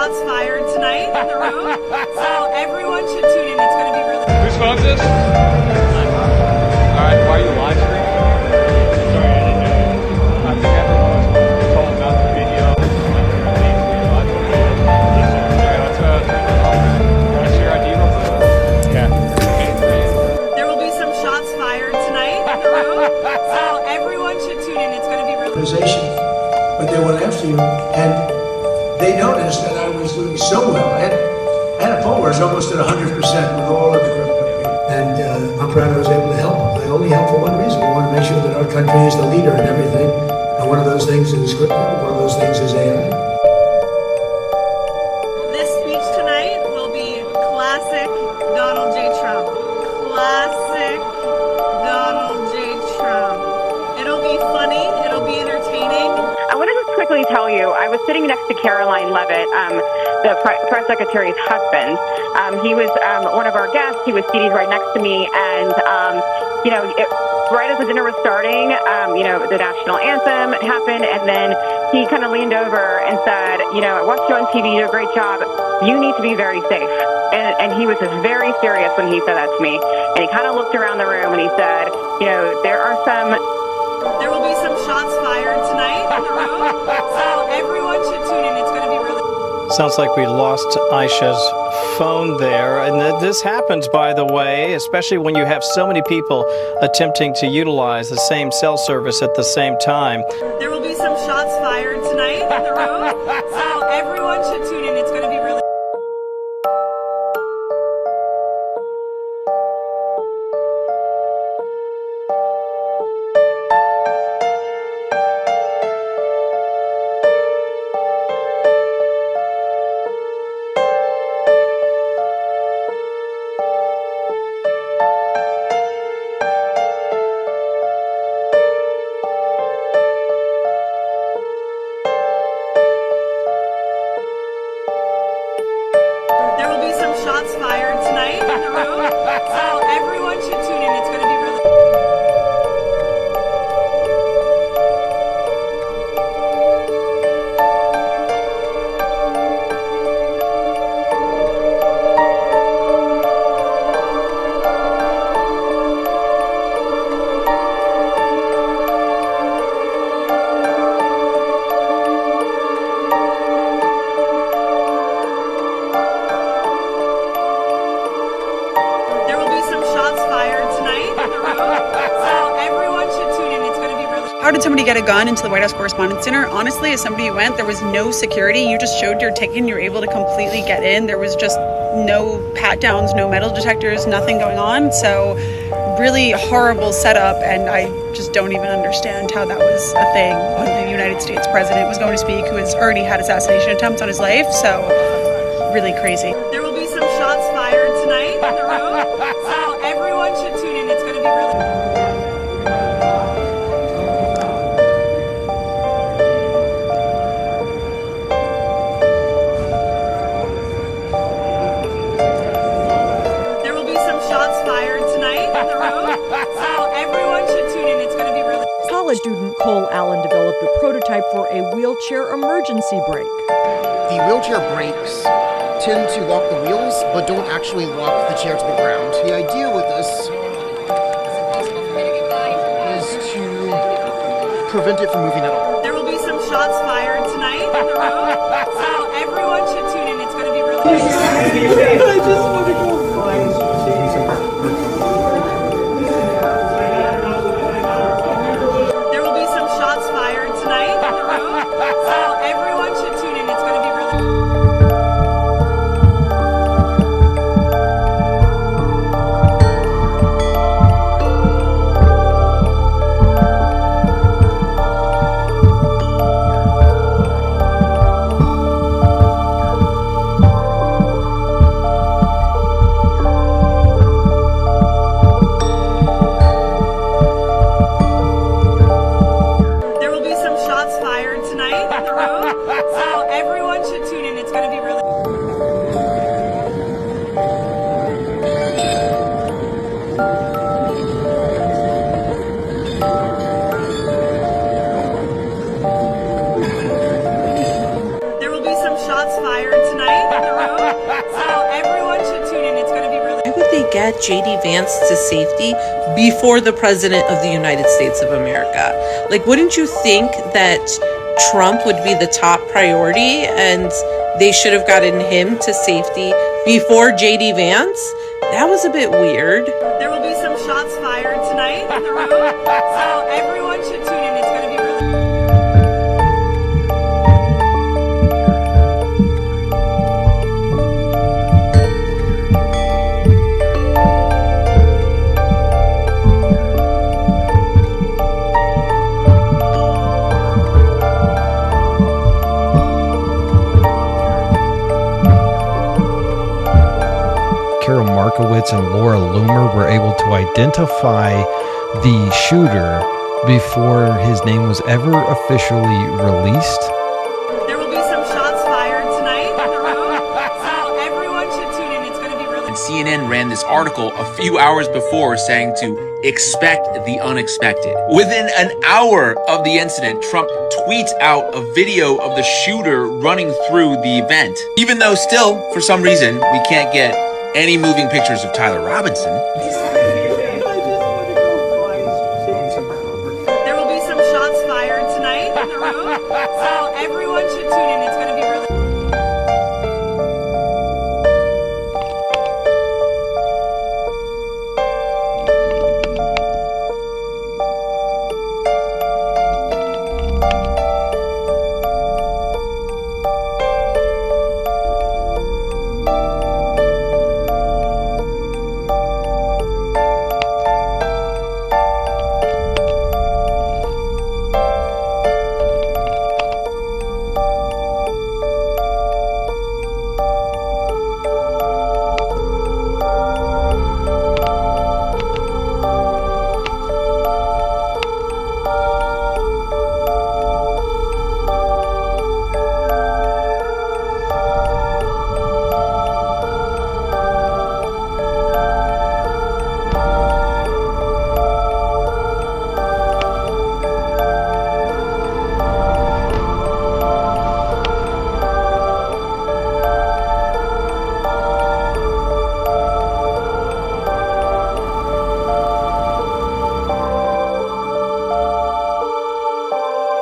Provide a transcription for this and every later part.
shots fired tonight in the room, so everyone should tune in. It's going to be really... Whose phone's this? Alright, why are you live streaming? Sorry, I didn't know. I think everyone was told about the video. Okay, let's turn it off. Can I see your ID real quick? Yeah. There will be some shots fired tonight in the room, so everyone should tune in. It's going to be really... But they went after you, and they noticed that I was doing so well. I had a poll where I was almost at 100% with all of the group. And I'm proud I was able to help. I only help for one reason. We want to make sure that our country is the leader in everything. And one of those things is AI. This speech tonight will be classic Donald J. Trump. Classic Donald J. Trump. It'll be funny. It'll be entertaining. I want to just quickly tell you, I was sitting next to Caroline Levitt, the press secretary's husband. He was one of our guests. He was seated right next to me, and right as the dinner was starting, the national anthem happened, and then he kind of leaned over and said, I watched you on TV, you do a great job. You need to be very safe. And he was just very serious when he said that to me. And he kind of looked around the room and he said, there will be some shots fired tonight in the room, so everyone should tune in. It's going to be really... Sounds like we lost Aisha's phone there. And this happens, by the way, especially when you have so many people attempting to utilize the same cell service at the same time. There will be some shots fired tonight in the room, so everyone should tune in. It's going to be really... shots fired tonight in the room, so everyone should tune in. It's going to be really... How did somebody get a gun into the White House Correspondents' Center? Honestly, as somebody who went, there was no security. You just showed your ticket and you were able to completely get in. There was just no pat downs, no metal detectors, nothing going on. So really horrible setup, and I just don't even understand how that was a thing when the United States president was going to speak, who has already had assassination attempts on his life. So really crazy. There will be some shots fired tonight in the room, so everyone should tune in. It's going to be really... College student Cole Allen developed a prototype for a wheelchair emergency brake. The wheelchair brakes tend to lock the wheels, but don't actually lock the chair to the ground. The idea with this is to prevent it from moving at all. There will be some shots fired tonight in the room, so everyone should tune in. It's going to be really... I just want to go. So everyone should tune in. It's going to be really... get JD Vance to safety before the President of the United States of America? Like, wouldn't you think that Trump would be the top priority and they should have gotten him to safety before JD Vance? That was a bit weird. There will be some shots fired tonight in the room, so everyone should tune in. It's going to be really... Carol Markowitz and Laura Loomer were able to identify the shooter before his name was ever officially released. There will be some shots fired tonight in the room, so everyone should tune in. It's going to be really... And CNN ran this article a few hours before saying to expect the unexpected. Within an hour of the incident, Trump tweets out a video of the shooter running through the event. Even though still, for some reason, we can't get any moving pictures of Tyler Robinson. There will be some shots fired tonight in the room, so everyone should tune in. It's going to be really...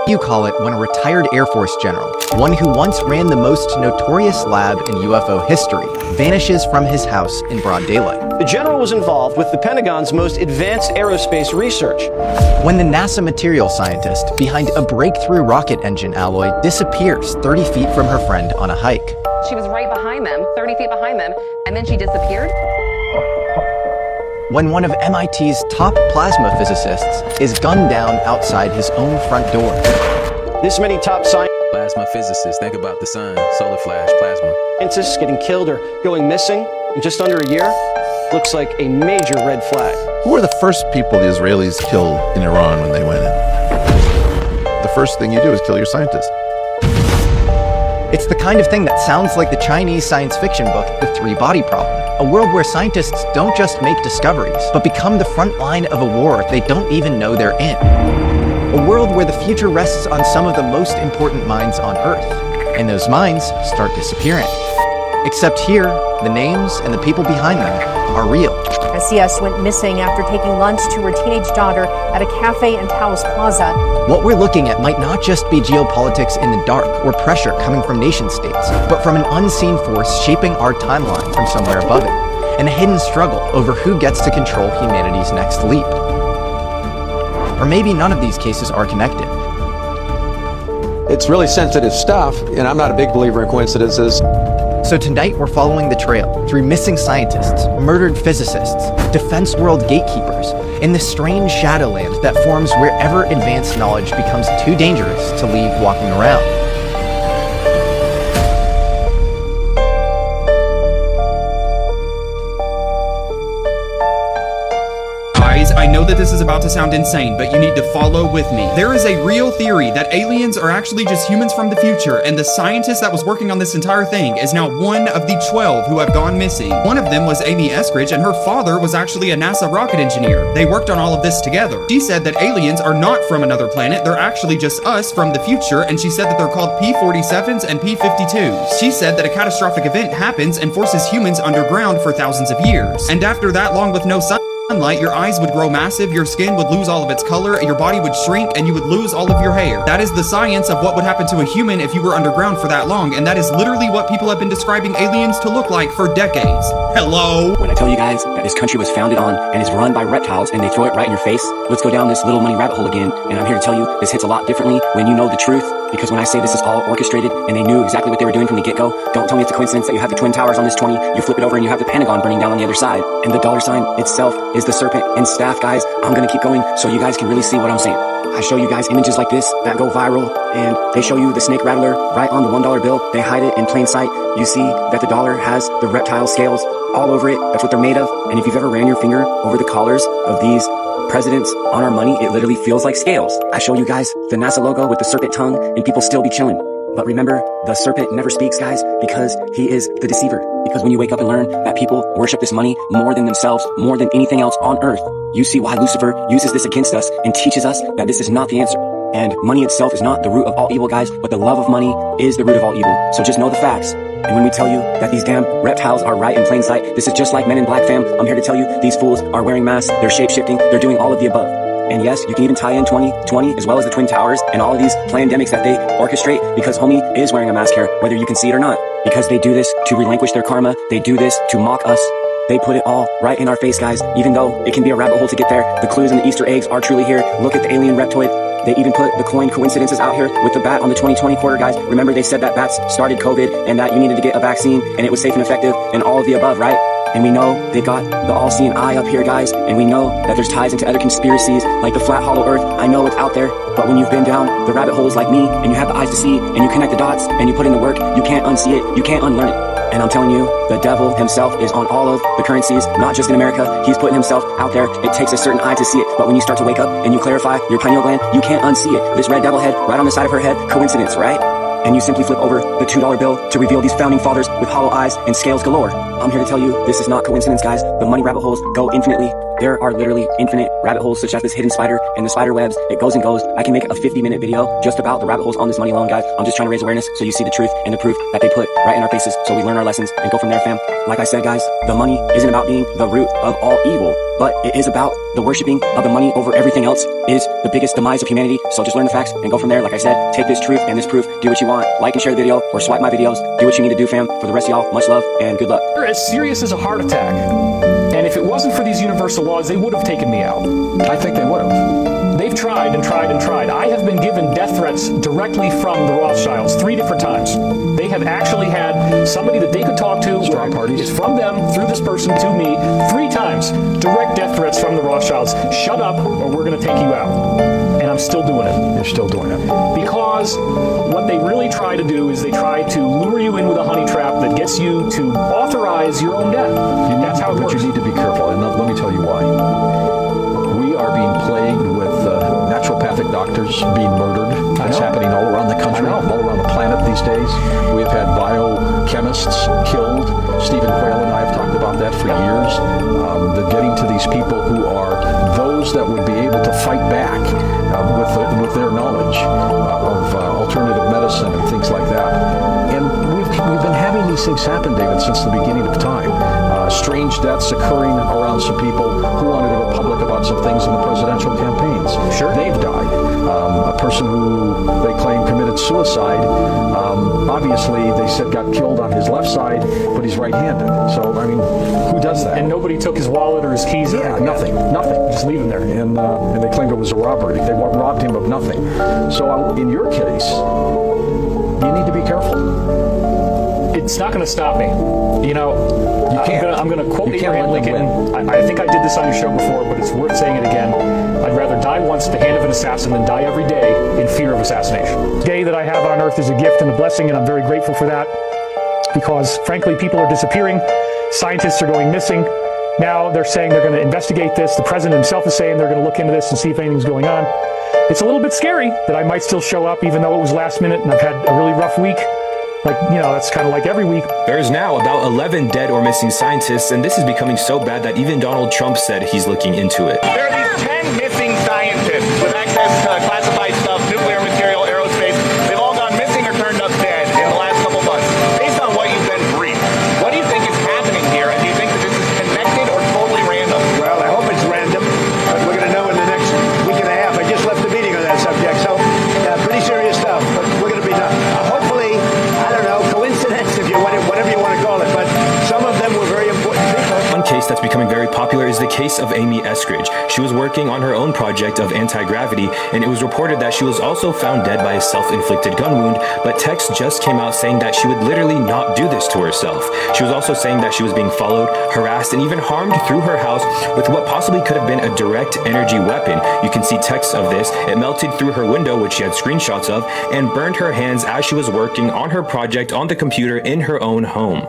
You call it when a retired Air Force general, one who once ran the most notorious lab in UFO history, vanishes from his house in broad daylight. The general was involved with the Pentagon's most advanced aerospace research. When the NASA material scientist behind a breakthrough rocket engine alloy disappears 30 feet from her friend on a hike. She was right behind them, 30 feet behind them, and then she disappeared. When one of MIT's top plasma physicists is gunned down outside his own front door. This many top scientists. Plasma physicists, think about the sun, solar flash, plasma. Scientists getting killed or going missing in just under a year looks like a major red flag. Who were the first people the Israelis killed in Iran when they went in? The first thing you do is kill your scientists. It's the kind of thing that sounds like the Chinese science fiction book, The Three-Body Problem. A world where scientists don't just make discoveries, but become the front line of a war they don't even know they're in. A world where the future rests on some of the most important minds on Earth, and those minds start disappearing. Except here, the names and the people behind them are real. SES went missing after taking lunch to her teenage daughter at a cafe in Taos Plaza. What we're looking at might not just be geopolitics in the dark or pressure coming from nation states, but from an unseen force shaping our timeline from somewhere above it, and a hidden struggle over who gets to control humanity's next leap. Or maybe none of these cases are connected. It's really sensitive stuff, and I'm not a big believer in coincidences. So tonight we're following the trail through missing scientists, murdered physicists, defense world gatekeepers, in the strange shadowland that forms wherever advanced knowledge becomes too dangerous to leave walking around. I know that this is about to sound insane, but you need to follow with me. There is a real theory that aliens are actually just humans from the future, and the scientist that was working on this entire thing is now one of the 12 who have gone missing. One of them was Amy Eskridge, and her father was actually a NASA rocket engineer. They worked on all of this together. She said that aliens are not from another planet, they're actually just us from the future, and she said that they're called P-47s and P-52s. She said that a catastrophic event happens and forces humans underground for thousands of years. And after that long with no sunlight, your eyes would grow massive, your skin would lose all of its color, your body would shrink, and you would lose all of your hair. That is the science of what would happen to a human if you were underground for that long, and that is literally what people have been describing aliens to look like for decades. Hello? When I tell you guys that this country was founded on and is run by reptiles and they throw it right in your face, let's go down this little money rabbit hole again, and I'm here to tell you this hits a lot differently when you know the truth, because when I say this is all orchestrated and they knew exactly what they were doing from the get-go, don't tell me it's a coincidence that you have the Twin Towers on this 20, you flip it over and you have the Pentagon burning down on the other side, and the dollar sign itself is the serpent and staff, guys. I'm gonna keep going so you guys can really see what I'm saying. I show you guys images like this that go viral, and they show you the snake rattler right on the $1 bill. They hide it in plain sight. You see that the dollar has the reptile scales all over it. That's what they're made of. And if you've ever ran your finger over the collars of these presidents on our money, it literally feels like scales. I show you guys the NASA logo with the serpent tongue, and people still be chilling. But remember, the serpent never speaks, guys, because he is the deceiver. Because when you wake up and learn that people worship this money more than themselves, more than anything else on earth, you see why Lucifer uses this against us and teaches us that this is not the answer. And money itself is not the root of all evil, guys, but the love of money is the root of all evil. So just know the facts. And when we tell you that these damn reptiles are right in plain sight, this is just like Men in Black, fam. I'm here to tell you these fools are wearing masks, they're shape-shifting, they're doing all of the above. And yes, you can even tie in 2020 as well as the Twin Towers and all of these pandemics that they orchestrate, because homie is wearing a mask here, whether you can see it or not. Because they do this to relinquish their karma, they do this to mock us. They put it all right in our face, guys, even though it can be a rabbit hole to get there. The clues and the Easter eggs are truly here. Look at the alien reptoid. They even put the coin coincidences out here with the bat on the 2020 quarter, guys. Remember, they said that bats started COVID and that you needed to get a vaccine and it was safe and effective and all of the above, right? And we know they got the all-seeing eye up here, guys. And we know that there's ties into other conspiracies like the flat hollow earth. I know it's out there, but when you've been down the rabbit holes like me and you have the eyes to see and you connect the dots and you put in the work, you can't unsee it, you can't unlearn it. And I'm telling you, the devil himself is on all of the currencies, not just in America. He's putting himself out there. It takes a certain eye to see it. But when you start to wake up and you clarify your pineal gland, you can't unsee it. This red devil head right on the side of her head, coincidence, right? And you simply flip over the $2 bill to reveal these founding fathers with hollow eyes and scales galore. I'm here to tell you, this is not coincidence, guys. The money rabbit holes go infinitely. There are literally infinite rabbit holes, such as this hidden spider and the spider webs. It goes and goes. I can make a 50-minute video just about the rabbit holes on this money alone, guys. I'm just trying to raise awareness so you see the truth and the proof that they put right in our faces, so we learn our lessons and go from there, fam. Like I said, guys, the money isn't about being the root of all evil, but it is about the worshiping of the money over everything else is the biggest demise of humanity. So just learn the facts and go from there. Like I said, take this truth and this proof, do what you want, like and share the video, or swipe my videos, do what you need to do, fam. For the rest of y'all, much love and good luck. They're as serious as a heart attack. And if it wasn't for these universal laws, they would have taken me out. I think they would have. They've tried and tried and tried. I have been given death threats directly from the Rothschilds 3 different times. They have actually had somebody that they could talk to. Straw parties. It's from them, through this person, to me, 3 times. Direct death threats from the Rothschilds. Shut up or we're going to take you out. And I'm still doing it. You're still doing it. Because what they really try to do is they try to lure you in with a honey trap that gets you to authorize your own death. That's how it works. But you need to be careful, and let me tell you why. We are being plagued with naturopathic doctors being murdered. That's happening all around the country, all around the planet these days. We have had biochemists killed. Stephen Quayle and I have talked about that for years. They're getting to these people who are those that would be able to fight back with their knowledge of alternative medicine and things like that. And we've been having these things happen, David, since the beginning of time. Strange deaths occurring around some people who wanted to go public about some things in the presidential campaigns. Sure. They've died. A person who they claim committed suicide, obviously they said got killed on his left side, but he's right-handed. So, I mean, who does that? And nobody took his wallet or his keys? Yeah, nothing. Just leave him there. And they claimed it was a robbery. They robbed him of nothing. So, in your case, you need to be careful. It's not going to stop me. You know, I'm going to quote Abraham Lincoln. I think I did this on your show before, but it's worth saying it again. I'd rather die once at the hand of an assassin than die every day in fear of assassination. The day that I have on earth is a gift and a blessing, and I'm very grateful for that because, frankly, people are disappearing. Scientists are going missing. Now they're saying they're going to investigate this. The president himself is saying they're going to look into this and see if anything's going on. It's a little bit scary that I might still show up, even though it was last minute and I've had a really rough week. Like, you know, that's kind of like every week. There is now about 11 dead or missing scientists, and this is becoming so bad that even Donald Trump said he's looking into it. There are these 10 missing scientists with access to classified stuff, nuclear material, aerospace. They've all gone missing or turned up dead in the last couple months. Based on what you've been briefed, what do you think is happening here? And do you think that this is connected or totally random? Well, I hope it's random, but we're going to know in the next week and a half. I just left the meeting on that subject, so pretty serious stuff, but we're going to be done. Hopefully, I don't know, coincidence, if you want it, whatever you want to call it, but some of them were very important people. One case that's becoming very popular is the case of Amy Eskridge. She was working on her own project of anti-gravity, and it was reported that she was also found dead by a self-inflicted gun wound, but text just came out saying that she would literally not do this to herself. She was also saying that she was being followed, harassed, and even harmed through her house with what possibly could have been a direct energy weapon. You can see text of this. It melted through her window, which she had screenshots of, and burned her hands as she was working on her project on the computer in her own home.